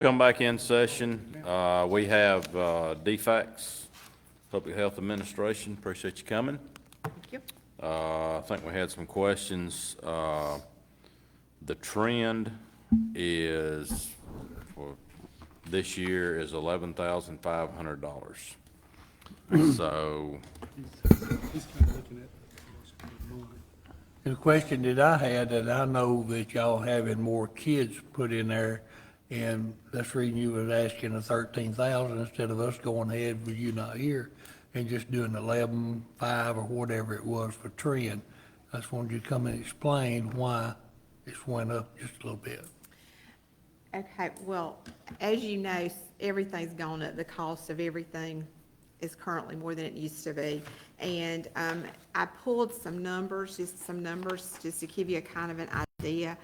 Come back in session. We have DFACS, Public Health Administration. Appreciate you coming. Thank you. I think we had some questions. The trend is, for this year, is $11,500. So, The question that I had, that I know that y'all having more kids put in there, and that's the reason you was asking the 13,000 instead of us going ahead with you not here and just doing 11,500 or whatever it was for trend. I just wanted you to come and explain why it's went up just a little bit. Okay, well, as you know, everything's gone up. The cost of everything is currently more than it used to be. And I pulled some numbers just to give you a kind of an idea.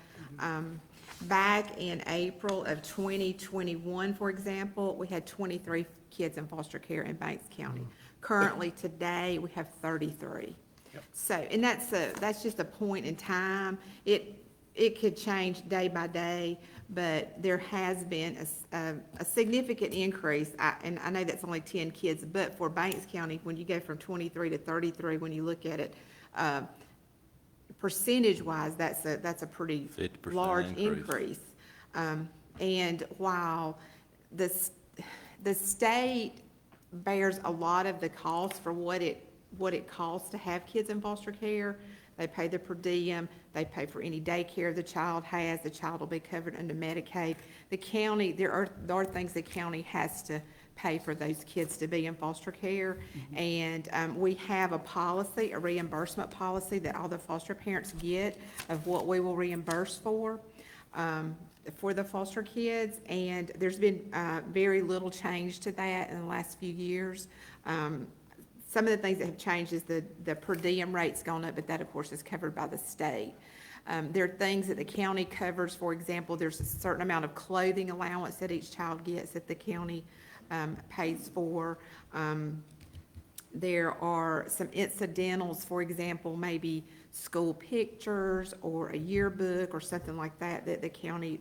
Back in April of 2021, for example, we had 23 kids in foster care in Banks County. Currently, today, we have 33. So, and that's just a point in time. It could change day by day, but there has been a significant increase. And I know that's only 10 kids, but for Banks County, when you go from 23 to 33, when you look at it, percentage-wise, that's a pretty 50% large increase. And while the state bears a lot of the cost for what it costs to have kids in foster care, they pay the per diem, they pay for any daycare the child has, the child will be covered under Medicaid. The county, there are things the county has to pay for those kids to be in foster care. And we have a policy, a reimbursement policy that all the foster parents get of what we will reimburse for the foster kids. And there's been very little change to that in the last few years. Some of the things that have changed is the per diem rate's gone up, but that, of course, is covered by the state. There are things that the county covers. For example, there's a certain amount of clothing allowance that each child gets that the county pays for. There are some incidentals, for example, maybe school pictures or a yearbook or something like that that the county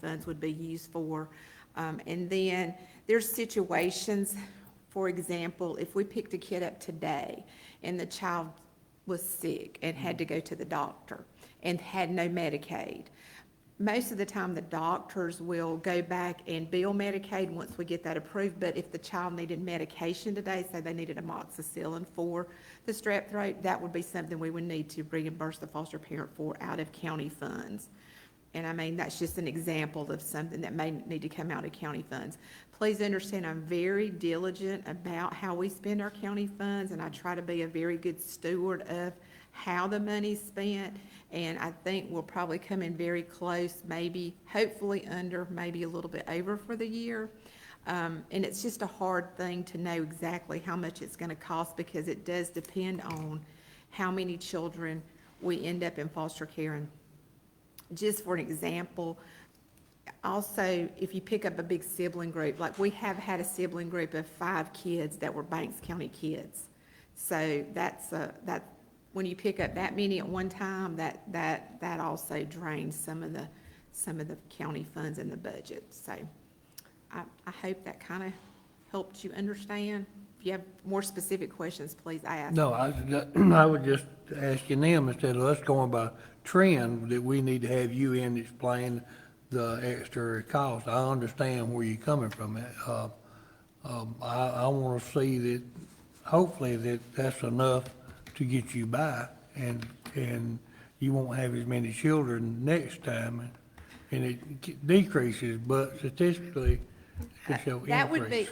funds would be used for. And then there's situations. For example, if we picked a kid up today and the child was sick and had to go to the doctor and had no Medicaid, most of the time the doctors will go back and bill Medicaid once we get that approved. But if the child needed medication today, say they needed amoxicillin for the strep throat, that would be something we would need to reimburse the foster parent for out of county funds. And I mean, that's just an example of something that may need to come out of county funds. Please understand, I'm very diligent about how we spend our county funds, and I try to be a very good steward of how the money's spent. And I think we'll probably come in very close, maybe, hopefully under, maybe a little bit over for the year. And it's just a hard thing to know exactly how much it's going to cost, because it does depend on how many children we end up in foster care. And just for an example, also, if you pick up a big sibling group, like we have had a sibling group of 5 kids that were Banks County kids. So that's when you pick up that many at one time, that also drains some of the county funds in the budget. So I hope that kind of helped you understand. If you have more specific questions, please ask. No, I was just asking them, instead of us going by trend, that we need to have you in to explain the extra cost. I understand where you're coming from. I want to see that, hopefully, that's enough to get you by, and you won't have as many children next time, and it decreases, but statistically, it shall increase.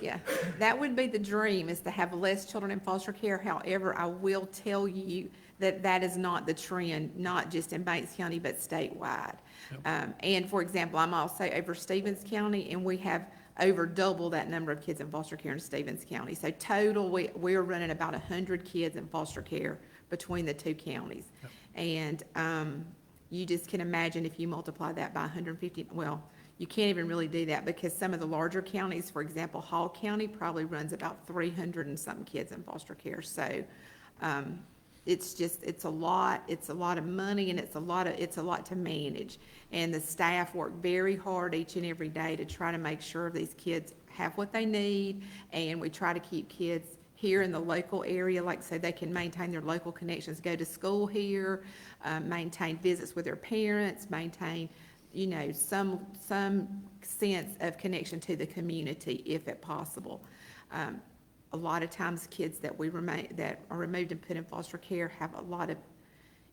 That would be the dream, is to have less children in foster care. However, I will tell you that is not the trend, not just in Banks County, but statewide. And for example, I'm also over Stevens County, and we have over double that number of kids in foster care in Stevens County. So total, we're running about 100 kids in foster care between the two counties. Yep. And you just can imagine if you multiply that by 150, well, you can't even really do that, because some of the larger counties, for example, Hall County probably runs about 300 and something kids in foster care. So it's a lot of money, and it's a lot to manage. And the staff work very hard each and every day to try to make sure these kids have what they need, and we try to keep kids here in the local area, like I said, they can maintain their local connections, go to school here, maintain visits with their parents, maintain, some sense of connection to the community if at possible. A lot of times kids that are removed and put in foster care have a lot of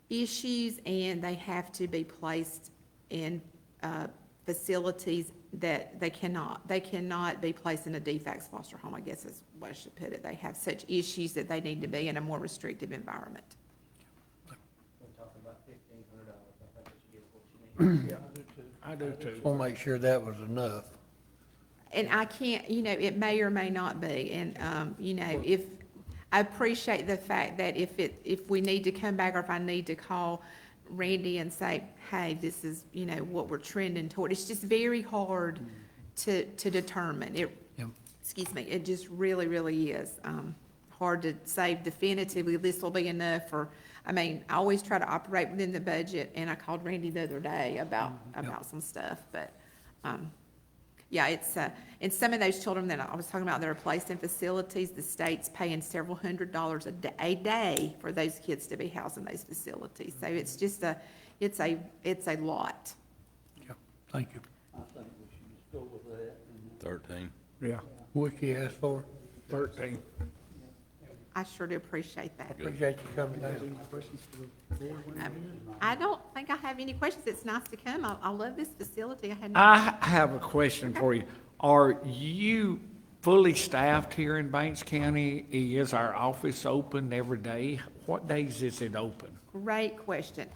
issues, and they have to be placed in facilities that they cannot be placed in a DFACS foster home, I guess is what I should put it. They have such issues that they need to be in a more restrictive environment. We're talking about $1,500. I think you get what you need. Yeah, I do too. Want to make sure that was enough. And I can't, it may or may not be, and, if, I appreciate the fact that if we need to come back, or if I need to call Randy and say, hey, this is, what we're trending toward, it's just very hard to determine. Yep. Excuse me, it just really, really is, hard to say definitively this will be enough, I always try to operate within the budget, and I called Randy the other day about some stuff, but, yeah, it's, and some of those children that I was talking about that are placed in facilities, the state's paying several $100s a day for those kids to be housed in those facilities. So it's just it's a lot. Yeah, thank you. I think we should just go with that. And 13. Yeah, What you asked for? 13. I sure do appreciate that. Appreciate you coming down. I don't think I have any questions. It's nice to come. I love this facility. I have a question for you. Are you fully staffed here in Banks County? Is our office open every day? What days is it open? Great question.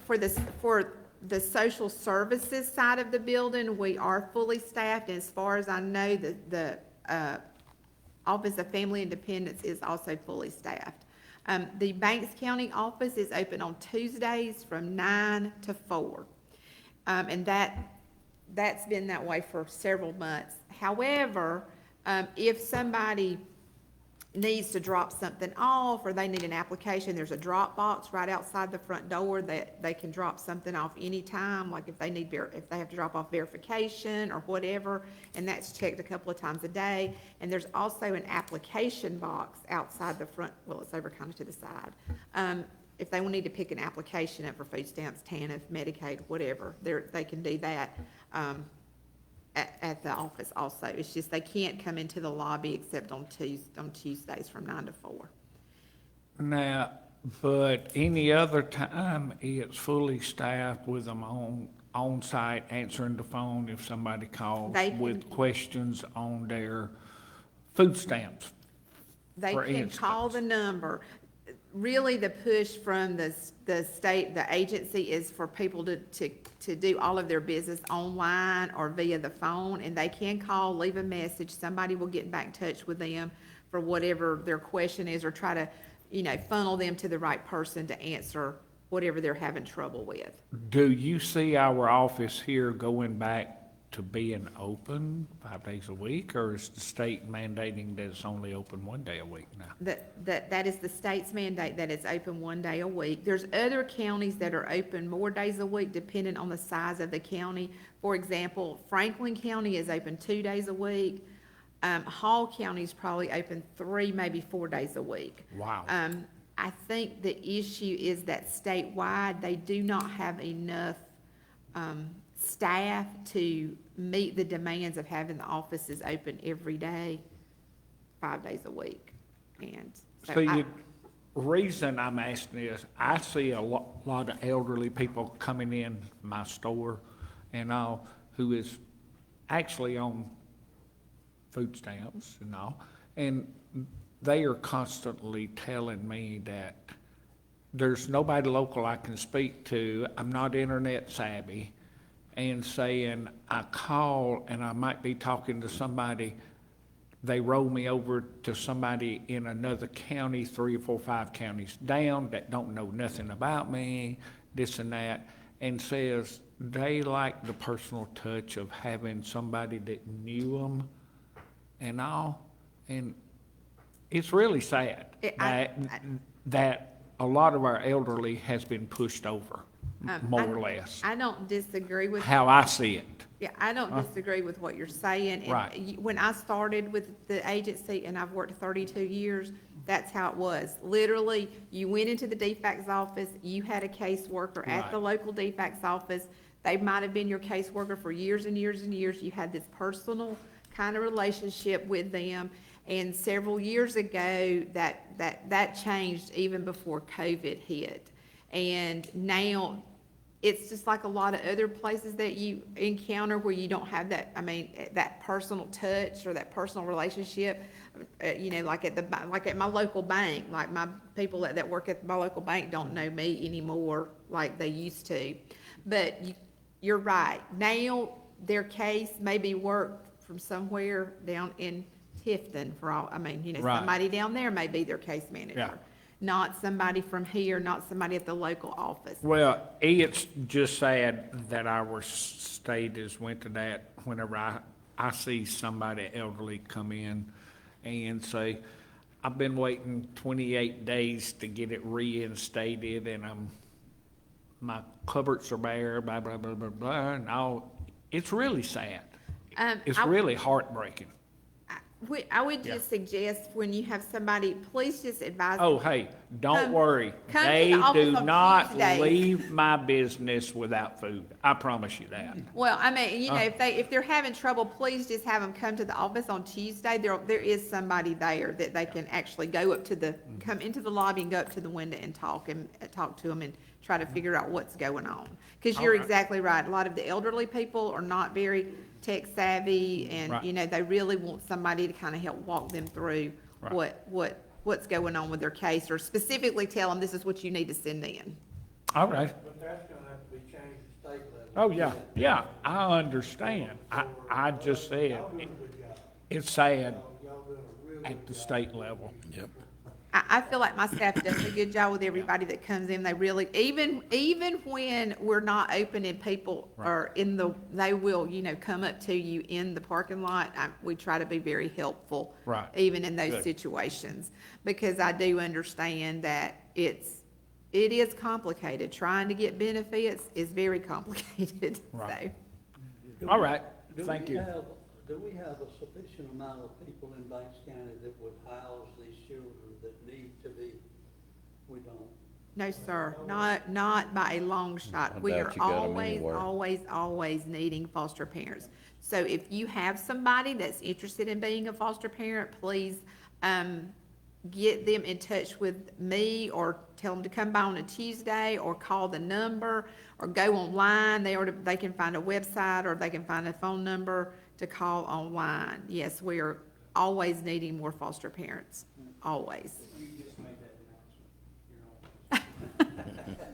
For the social services side of the building, we are fully staffed. As far as I know, the Office of Family Independence is also fully staffed. The Banks County office is open on Tuesdays from 9 to 4. And that's been that way for several months. However, if somebody needs to drop something off, or they need an application, there's a drop box right outside the front door that they can drop something off anytime, like if they have to drop off verification or whatever, and that's checked a couple of times a day. And there's also an application box outside the front, well, it's over kind of to the side. If they will need to pick an application up for food stamps, TANF, Medicaid, whatever, they can do that at the office also. It's just they can't come into the lobby except on Tuesdays from 9 to 4. Now, but any other time, it's fully staffed with them on site answering the phone if somebody calls They can- with questions on their food stamps. They For can call the number. Really, the push from the state, the agency, is for people to do all of their business online or via the phone, and they can call, leave a message. Somebody will get back in touch with them for whatever their question is, or try to, funnel them to the right person to answer whatever they're having trouble with. Do you see our office here going back to being open 5 days a week, or is the state mandating that it's only open 1 day a week now? That is the state's mandate, that it's open 1 day a week. There's other counties that are open more days a week, depending on the size of the county. For example, Franklin County is open 2 days a week. Hall County is probably open 3, maybe 4 days a week. Wow. I think the issue is that statewide, they do not have enough staff to meet the demands of having the offices open every day, 5 days a week. And so See, the reason I'm asking this, I see a lot of elderly people coming in my store and all, who is actually on food stamps and all, and they are constantly telling me that there's nobody local I can speak to, I'm not internet savvy, and saying, I call and I might be talking to somebody, they roll me over to somebody in another county, 3 or 4, 5 counties down, that don't know nothing about me, this and that, and says they like the personal touch of having somebody that knew them and all, and it's really sad. that a lot of our elderly has been pushed over, more or less, I don't disagree with. how I see it. Yeah, I don't disagree with what you're saying. And Right. when I started with the agency, and I've worked 32 years, that's how it was. Literally, you went into the DFAC's office, you had a caseworker at the Right. local DFAC's office. They might have been your caseworker for years and years and years. You had this personal kind of relationship with them. And several years ago, that changed even before COVID hit. And now, it's just like a lot of other places that you encounter where you don't have that, I mean, that personal touch or that personal relationship. You know, like at my local bank, like my people that work at my local bank don't know me anymore like they used to. But you're right. Now, their case may be worked from somewhere down in Tifton for all, I mean, you know, Right. somebody down there may be their case manager. Yeah. Not somebody from here, not somebody at the local office. Well, it's just sad that our state has went to that whenever I see somebody elderly come in and say, I've been waiting 28 days to get it reinstated and my cupboards are bare, blah, blah, blah, blah, blah, and all. It's really sad. It's really heartbreaking. I would Yeah. just suggest when you have somebody, please just advise. Oh, hey, don't Come- worry. come to They the office do on not Tuesday. leave my business without food. I promise you that. Well, I mean, you know, if they're having trouble, please just have them come to the office on Tuesday. There is somebody there that they can actually go up to come into the lobby and go up to the window and talk to them and try to figure out what's going on. Because you're All right. exactly right. A lot of the elderly people are not very tech savvy and, Right. you know, they really want somebody to kind of help walk them through Right. what's going on with their case or specifically tell them this is what you need to send in. All right. But that's gonna have to be changed at state level. Oh, yeah, I understand. I just said, it's sad at the state level. Yep. I feel like my staff does a good job with everybody that comes in. They really, even when we're not open and people are they will, you know, come up to you in the parking lot. We try to be very helpful. Right. Even in those Good. situations, because I do understand that it is complicated. Trying to get benefits is very complicated, Right. so. All right, thank you. Do we have a sufficient amount of people in Banks County that would house these children that need to be? We don't. No, sir, not by a long shot. I We are doubt you got 'em always, anywhere. always needing foster parents. So if you have somebody that's interested in being a foster parent, please, get them in touch with me or tell them to come by on a Tuesday or call the number or go online. They can find a website or they can find a phone number to call online. Yes, we are always needing more foster parents, always. You just made that announcement, you know.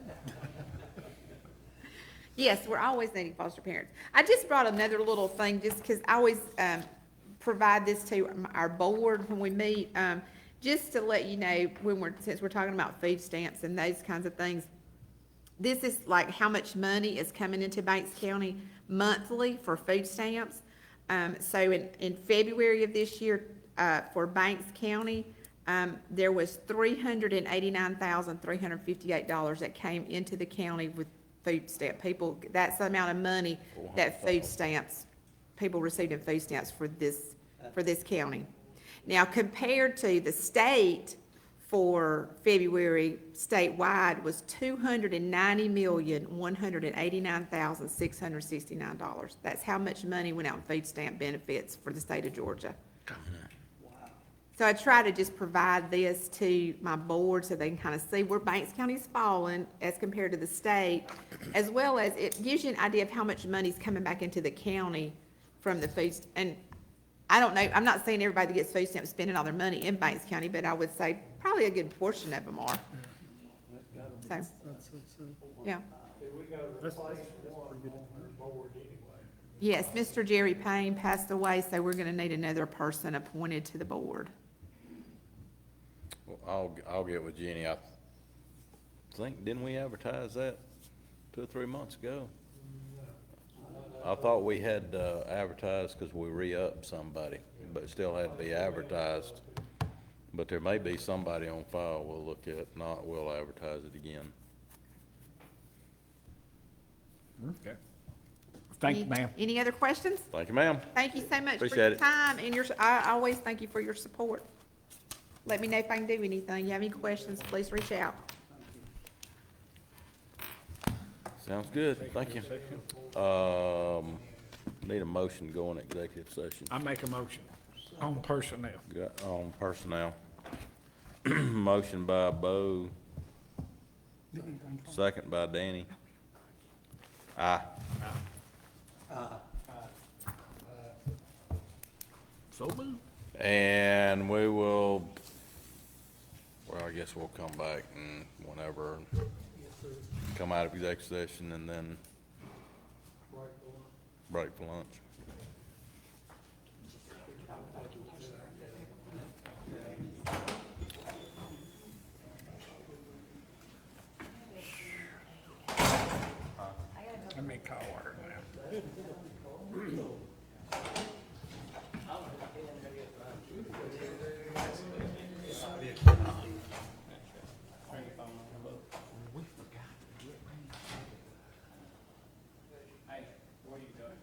Yes, we're always needing foster parents. I just brought another little thing, just because I always provide this to our board when we meet, just to let you know, since we're talking about food stamps and those kinds of things. This is like how much money is coming into Banks County monthly for food stamps. So in February of this year, for Banks County, there was $389,358 that came into the county with food stamp. That's the amount of money that people received in food stamps for this county. Now, compared to the state for February statewide was $290,189,669. That's how much money went out in food stamp benefits for the state of Georgia. So I try to just provide this to my board so they can kind of see where Banks County's fallen as compared to the state, as well as it gives you an idea of how much money's coming back into the county from the food. And I don't know, I'm not saying everybody that gets food stamps spending all their money in Banks County, but I would say probably a good portion of them are. So, yeah. Yes, Mr. Jerry Payne passed away, so we're gonna need another person appointed to the board. Well, I'll get with Jenny. I think, didn't we advertise that 2 or 3 months ago? I thought we had advertised because we re-upped somebody, but it still had to be advertised. But there may be somebody on file we'll look at, not, we'll advertise it again. Okay. Thank you, ma'am. Any other questions? Thank you, ma'am. Thank you so much for Appreciate your it. time and I always thank you for your support. Let me know if I can do anything. You have any questions, please reach out. Sounds good, thank you. Need a motion to go in executive session. I make a motion on personnel. Got on personnel. Motion by Bo. Second by Danny. Aye. So moved. And we will, well, I guess we'll come back and whenever, come out of executive session and then break for lunch. Let me call her now. Hey, what are you doing?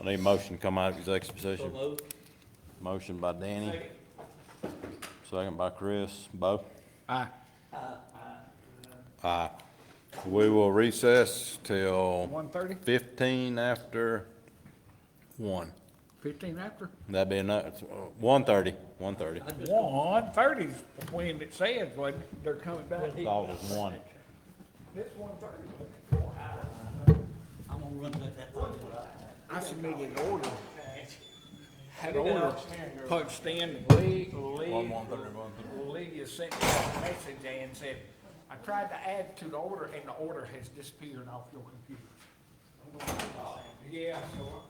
I need a motion to come out of executive So session. moved. Motion by Danny. Second by Chris. Bo? Aye. Aye. We will recess till 1:30, 15 after 1. 15 after? That'd be enough, 1:30, 1:30. 1:30 is when it says, when they're coming back. Thought it was 1. It's 1:30. I'm gonna run that thing. I submitted an order. Had an order punched in, Lydia sent me a message and said, I tried to add to the order and the order has disappeared off your computer. Yeah, so